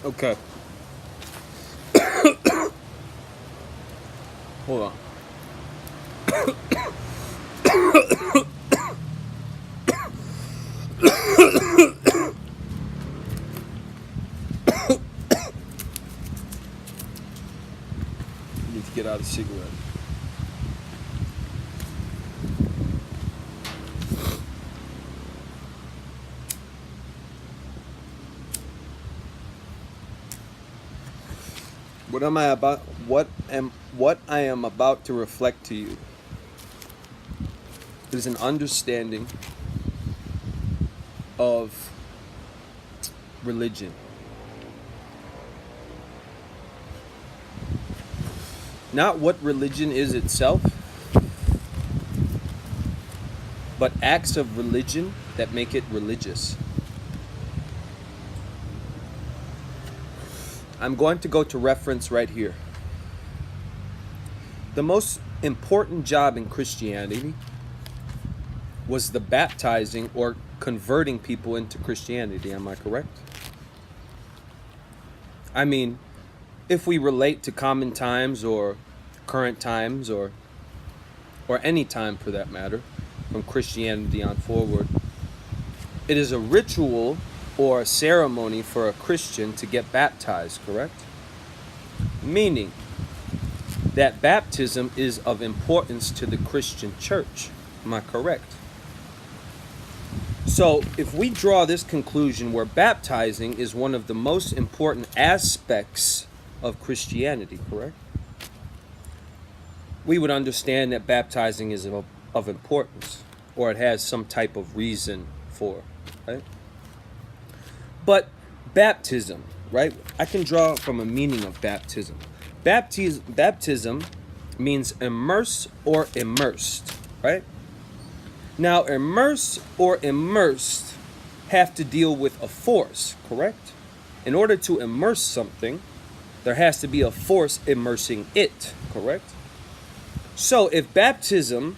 Okay. Hold on. I need to get out a cigarette. What I am about to reflect to you is an understanding of religion. Not what religion is itself, but acts of religion that make it religious. I'm going to go to reference right here. The most important job in Christianity was the baptizing or converting people into Christianity. Am I correct? I mean, if we relate to common times or current times or any time for that matter, from Christianity on forward, it is a ritual or a ceremony for a Christian to get baptized, correct? Meaning that baptism is of importance to the Christian church. Am I correct? So if we draw this conclusion where baptizing is one of the most important aspects of Christianity, correct? We would understand that baptizing is of importance, or it has some type of reason for, right? But baptism, right? I can draw from a meaning of baptism. Baptism means immerse or immersed, right? Now, immerse or immersed have to deal with a force, correct? In order to immerse something, there has to be a force immersing it, correct? So if baptism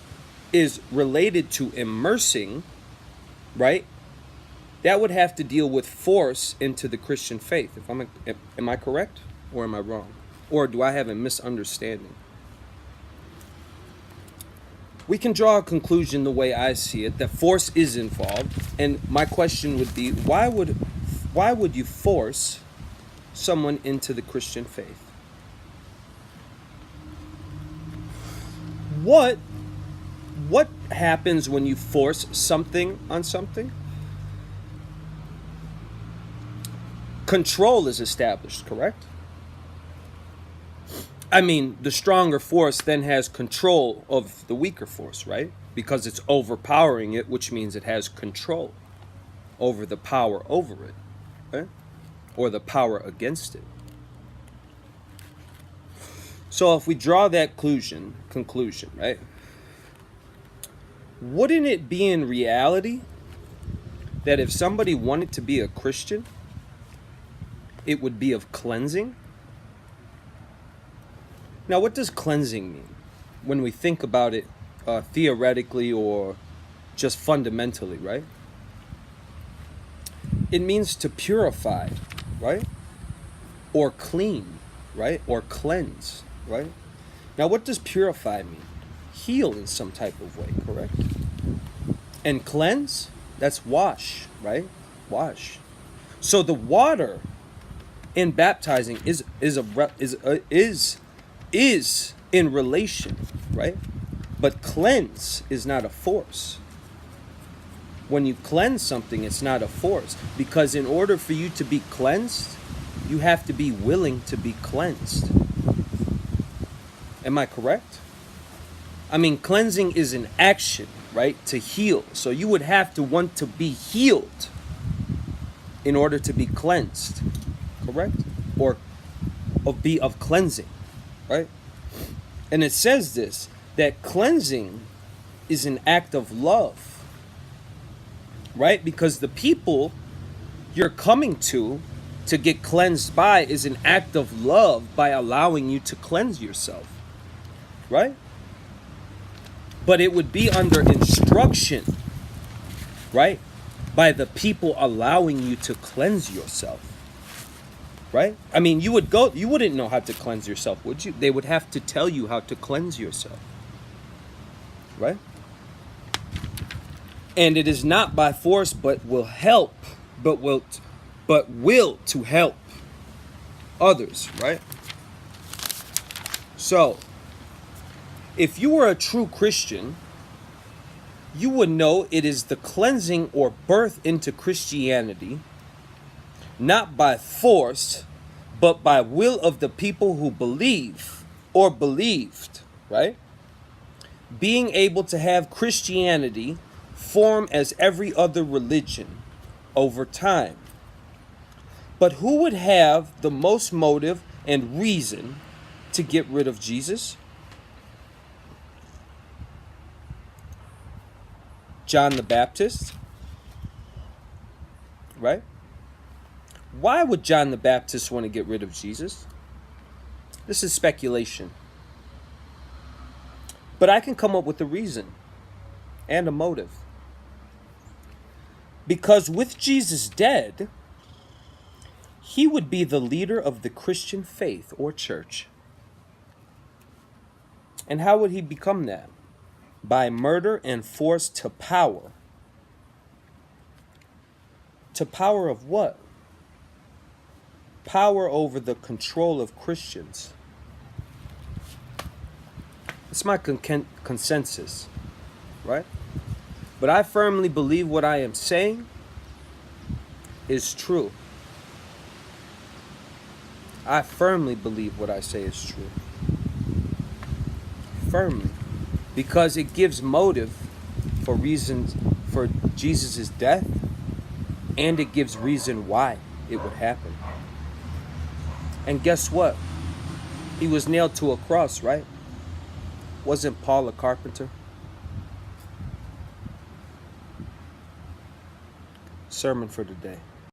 is related to immersing, right, that would have to deal with force into the Christian faith. Am I correct or am I wrong? Or do I have a misunderstanding? We can draw a conclusion the way I see it, that force is involved. And my question would be, why would you force someone into the Christian faith? What happens when you force something on something? Control is established, correct? I mean, the stronger force then has control of the weaker force, right? Because it's overpowering it, which means it has control over the power over it, right? Or the power against it. So if we draw that conclusion, right? Wouldn't it be in reality that if somebody wanted to be a Christian, it would be of cleansing? Now, what does cleansing mean when we think about it theoretically or just fundamentally, right? It means to purify, right? Or clean, right? Or cleanse, right? Now, what does purify mean? Heal in some type of way, correct? And cleanse, that's wash, right? Wash. So the water in baptizing is in relation, right? But cleanse is not a force. When you cleanse something, it's not a force, because in order for you to be cleansed, you have to be willing to be cleansed. Am I correct? I mean, cleansing is an action, right? To heal. So you would have to want to be healed in order to be cleansed, correct? Or be of cleansing, right? And it says this, that cleansing is an act of love, right? Because the people you're coming to get cleansed by is an act of love by allowing you to cleanse yourself, right? But it would be under instruction, right? By the people allowing you to cleanse yourself. right? I mean, you wouldn't know how to cleanse yourself, would you? They would have to tell you how to cleanse yourself, right? And it is not by force, but will help, but will to help others, right? So, if you were a true Christian, you would know it is the cleansing or birth into Christianity, not by force, but by will of the people who believe or believed, right? Being able to have Christianity form as every other religion over time. But who would have the most motive and reason to get rid of Jesus? John the Baptist, right? Why would John the Baptist want to get rid of Jesus? This is speculation. But I can come up with a reason and a motive. Because with Jesus dead, he would be the leader of the Christian faith or church. And how would he become that? By murder and force to power. To power of what? Power over the control of Christians. It's my consensus, right? But I firmly believe what I am saying is true. I firmly believe what I say is true. Firmly. Because it gives motive for reasons for Jesus' death, and it gives reason why it would happen. And guess what? He was nailed to a cross, right? Wasn't Paul a carpenter? Sermon for today.